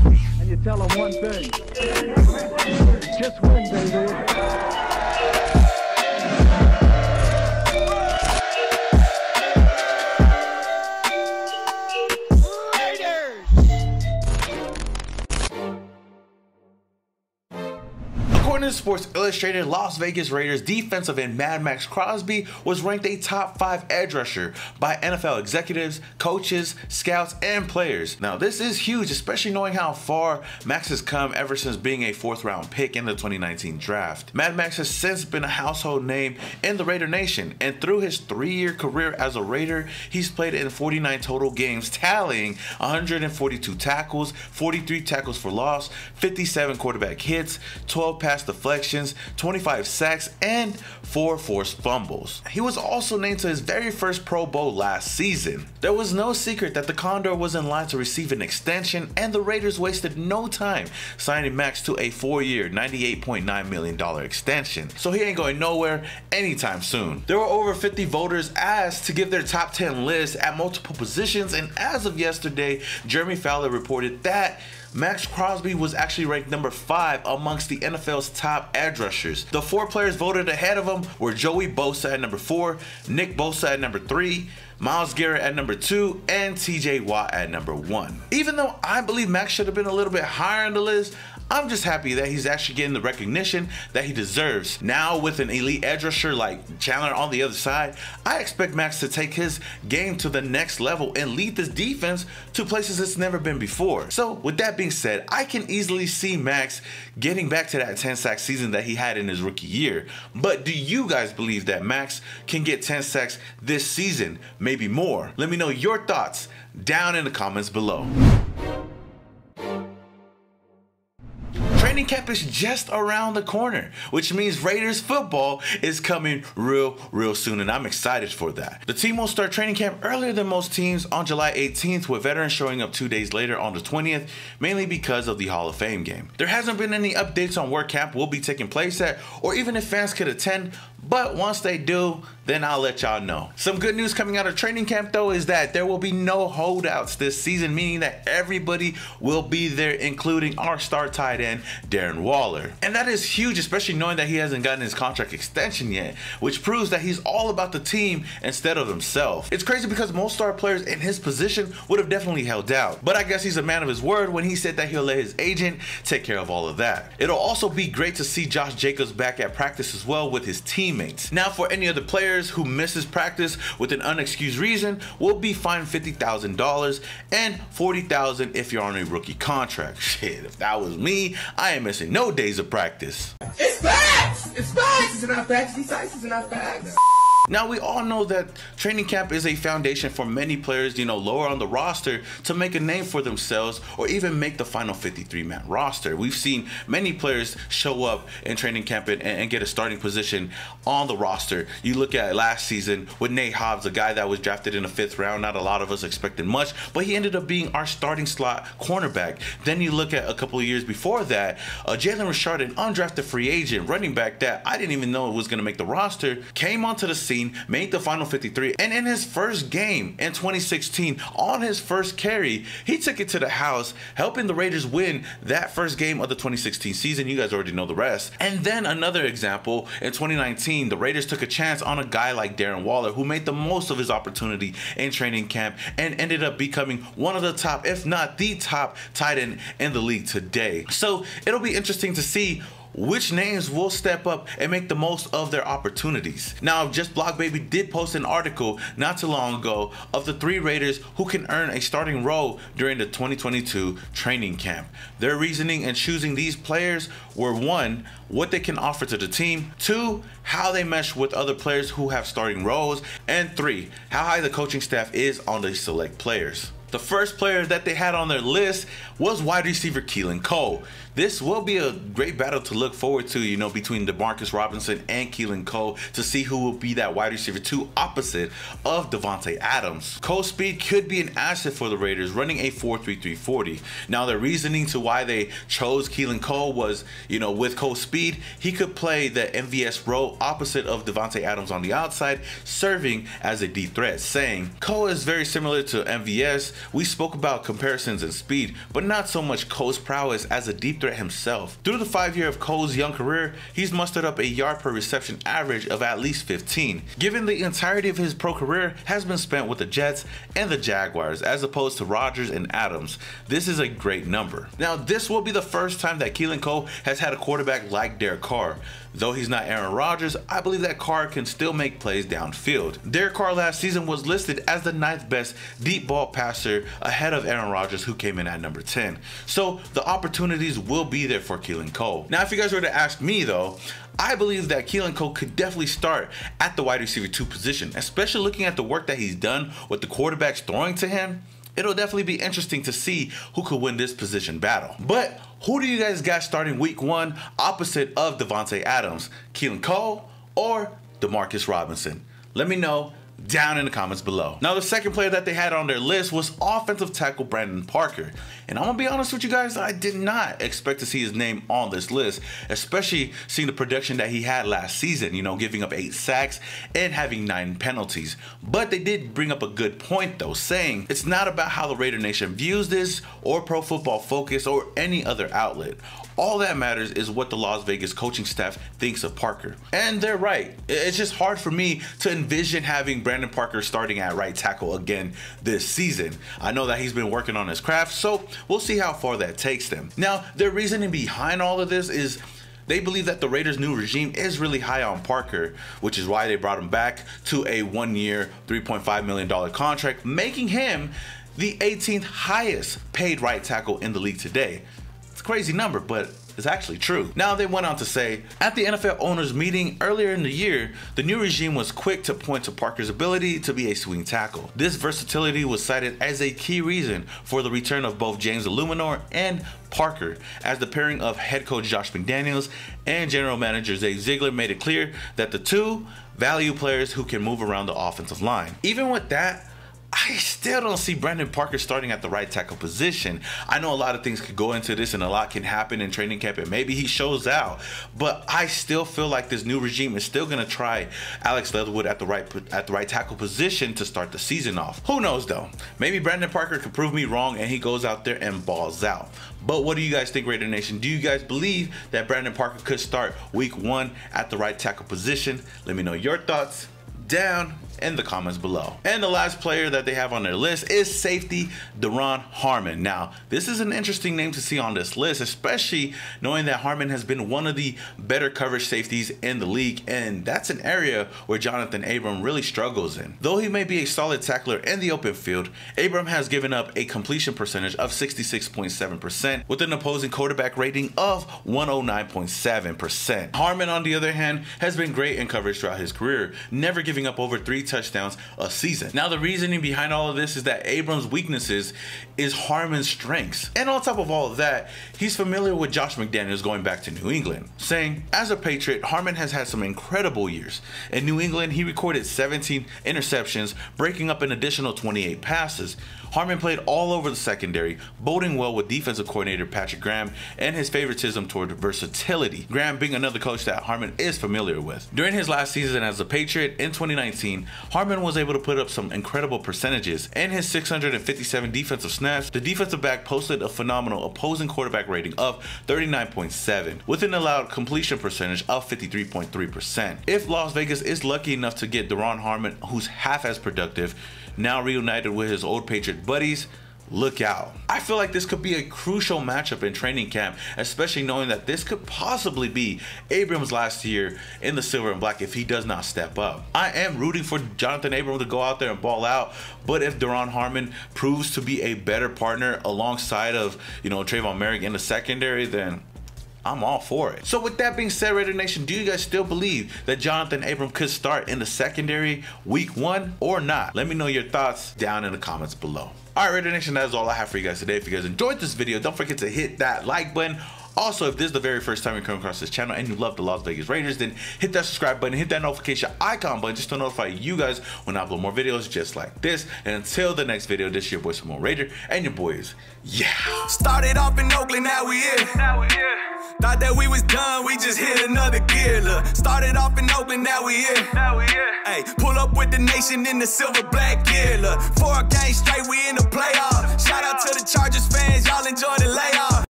and you tell them one thing. Just win, baby. According to Sports Illustrated, Las Vegas Raiders defensive end Maxx Crosby was ranked a top 5 edge rusher by NFL executives, coaches, scouts, and players. Now this is huge, especially knowing how far Max has come ever since being a 4th round pick in the 2019 draft. Maxx has since been a household name in the Raidernation, and through his 3-year career as a Raider, he's played in 49 total games, tallying 142 tackles, 43 tackles for loss, 57 quarterback hits, 12 pass deflections, 25 sacks, and 4 forced fumbles. He was also named to his very first Pro Bowl last season. There was no secret that the Condor was in line to receive an extension, and the Raiders wasted no time signing Max to a 4-year, $98.9 million extension. So he ain't going nowhere anytime soon. There were over 50 voters asked to give their top 10 list at multiple positions, and as of yesterday, Jeremy Fowler reported that Maxx Crosby was actually ranked number 5 amongst the NFL's top edge rushers. The 4 players voted ahead of him were Joey Bosa at number 4, Nick Bosa at number 3, Myles Garrett at number 2, and TJ Watt at number 1. Even though I believe Max should have been a little bit higher on the list, I'm just happy that he's actually getting the recognition that he deserves. Now with an elite edge rusher like Chandler on the other side, I expect Max to take his game to the next level and lead this defense to places it's never been before. So with that being said, I can easily see Max getting back to that 10 sack season that he had in his rookie year. But do you guys believe that Max can get 10 sacks this season? Maybe more? Let me know your thoughts down in the comments below. Training camp is just around the corner, which means Raiders football is coming real soon, and I'm excited for that. The team will start training camp earlier than most teams on July 18th, with veterans showing up 2 days later on the 20th, mainly because of the Hall of Fame game. There hasn't been any updates on where camp will be taking place at, or even if fans could attend, but once they do, then I'll let y'all know. Some good news coming out of training camp though is that there will be no holdouts this season, meaning that everybody will be there, including our star tight end, Darren Waller. And that is huge, especially knowing that he hasn't gotten his contract extension yet, which proves that he's all about the team instead of himself. It's crazy because most star players in his position would have definitely held out, but I guess he's a man of his word when he said that he'll let his agent take care of all of that. It'll also be great to see Josh Jacobs back at practice as well with his teammates. Now for any other players who misses practice with an unexcused reason will be fined $50,000 and $40,000 if you're on a rookie contract. Shit, if that was me, I ain't missing no days of practice. It's facts! It's facts! It's not facts. These sites are not facts. Now we all know that training camp is a foundation for many players, lower on the roster to make a name for themselves or even make the final 53-man roster. We've seen many players show up in training camp and get a starting position on the roster. You look at last season with Nate Hobbs, a guy that was drafted in the 5th round. Not a lot of us expected much, but he ended up being our starting slot cornerback. Then you look at a couple of years before that, Jalen Richard, an undrafted free agent running back that I didn't even know was going to make the roster, came onto the scene, made the final 53, and in his first game in 2016, on his first carry, he took it to the house, helping the Raiders win that first game of the 2016 season. You guys already know the rest. And then another example, in 2019, the Raiders took a chance on a guy like Darren Waller, who made the most of his opportunity in training camp and ended up becoming one of the top, if not the top, tight end in the league today. So it'll be interesting to see which names will step up and make the most of their opportunities. Now, Just Block Baby did post an article not too long ago of the 3 Raiders who can earn a starting role during the 2022 training camp. Their reasoning in choosing these players were 1, what they can offer to the team, 2, how they mesh with other players who have starting roles, and 3, how high the coaching staff is on the select players. The first player that they had on their list was wide receiver Keelan Cole. This will be a great battle to look forward to, between DeMarcus Robinson and Keelan Cole, to see who will be that wide receiver 2 opposite of Davante Adams. Cole's speed could be an asset for the Raiders, running a 4.33 40. Now, their reasoning to why they chose Keelan Cole was, with Cole's speed, he could play the MVS role opposite of Davante Adams on the outside, serving as a deep threat, saying Cole is very similar to MVS, we spoke about comparisons in speed, but not so much Cole's prowess as a deep threat himself. Through the 5 year of Cole's young career, he's mustered up a yard per reception average of at least 15, given the entirety of his pro career has been spent with the Jets and the Jaguars as opposed to Rodgers and Adams. This is a great number. Now, this will be the first time that Keelan Cole has had a quarterback like Derek Carr. Though he's not Aaron Rodgers, I believe that Carr can still make plays downfield. Derek Carr last season was listed as the 9th best deep ball passer ahead of Aaron Rodgers, who came in at number 10. So the opportunities will be there for Keelan Cole. Now, if you guys were to ask me though, I believe that Keelan Cole could definitely start at the wide receiver 2 position, especially looking at the work that he's done with the quarterbacks throwing to him. It'll definitely be interesting to see who could win this position battle. But who do you guys got starting week 1 opposite of Davante Adams? Keelan Cole or Demarcus Robinson? Let me know down in the comments below. Now, the second player that they had on their list was offensive tackle Brandon Parker. And I'm gonna be honest with you guys, I did not expect to see his name on this list, especially seeing the production that he had last season, giving up 8 sacks and having 9 penalties. But they did bring up a good point though, saying it's not about how the Raider Nation views this or Pro Football Focus or any other outlet. All that matters is what the Las Vegas coaching staff thinks of Parker. And they're right. It's just hard for me to envision having Brandon Parker starting at right tackle again this season. I know that he's been working on his craft, so we'll see how far that takes them. Now, their reasoning behind all of this is they believe that the Raiders' new regime is really high on Parker, which is why they brought him back to a 1-year, $3.5 million contract, making him the 18th highest paid right tackle in the league today. It's a crazy number, but it's actually true. Now, they went on to say, at the NFL owners meeting earlier in the year, the new regime was quick to point to Parker's ability to be a swing tackle. This versatility was cited as a key reason for the return of both James Illuminor and Parker, as the pairing of head coach Josh McDaniels and general manager Zay Ziegler made it clear that the two value players who can move around the offensive line. Even with that, I still don't see Brandon Parker starting at the right tackle position. I know a lot of things could go into this and a lot can happen in training camp and maybe he shows out, but I still feel like this new regime is still going to try Alex Leatherwood at the right tackle position to start the season off. Who knows though? Maybe Brandon Parker could prove me wrong and he goes out there and balls out. But what do you guys think, Raider Nation? Do you guys believe that Brandon Parker could start week 1 at the right tackle position? Let me know your thoughts down in the comments below. And the last player that they have on their list is safety Duron Harmon. Now, this is an interesting name to see on this list, especially knowing that Harmon has been one of the better coverage safeties in the league, and that's an area where Jonathan Abram really struggles in. Though he may be a solid tackler in the open field, Abram has given up a completion percentage of 66.7% with an opposing quarterback rating of 109.7%. Harmon, on the other hand, has been great in coverage throughout his career, never giving up over 3 touchdowns a season. Now, the reasoning behind all of this is that Abram's weaknesses is Harmon's strengths. And on top of all of that, he's familiar with Josh McDaniels going back to New England, saying, as a Patriot, Harmon has had some incredible years. In New England, he recorded 17 interceptions, breaking up an additional 28 passes. Harmon played all over the secondary, boding well with defensive coordinator Patrick Graham and his favoritism toward versatility, Graham being another coach that Harmon is familiar with. During his last season as a Patriot in 2019, Harmon was able to put up some incredible percentages. In his 657 defensive snaps, the defensive back posted a phenomenal opposing quarterback rating of 39.7 with an allowed completion percentage of 53.3%. If Las Vegas is lucky enough to get Duron Harmon, who's half as productive, now reunited with his old Patriot buddies, look out. I feel like this could be a crucial matchup in training camp, especially knowing that this could possibly be Abram's last year in the silver and black if he does not step up. I am rooting for Jonathan Abram to go out there and ball out, but if Duron Harmon proves to be a better partner alongside of, Trayvon Merrick in the secondary, then I'm all for it. So with that being said, Raider Nation, do you guys still believe that Jonathan Abram could start in the secondary week 1 or not? Let me know your thoughts down in the comments below. All right, Raider Nation, that is all I have for you guys today. If you guys enjoyed this video, don't forget to hit that like button. Also, if this is the very first time you come across this channel and you love the Las Vegas Raiders, then hit that subscribe button, hit that notification icon button just to notify you guys when I upload more videos just like this. And until the next video, this is your boy Simone Raider, and your boys, yeah. Started off in Oakland, now we here. Thought that we was done, we just hit another gear, look. Started off in Oakland, now we here. Hey, pull up with the nation in the silver black gear, look. 4 games straight, we in the playoffs. Shout out to the Chargers fans, y'all enjoy the layoff.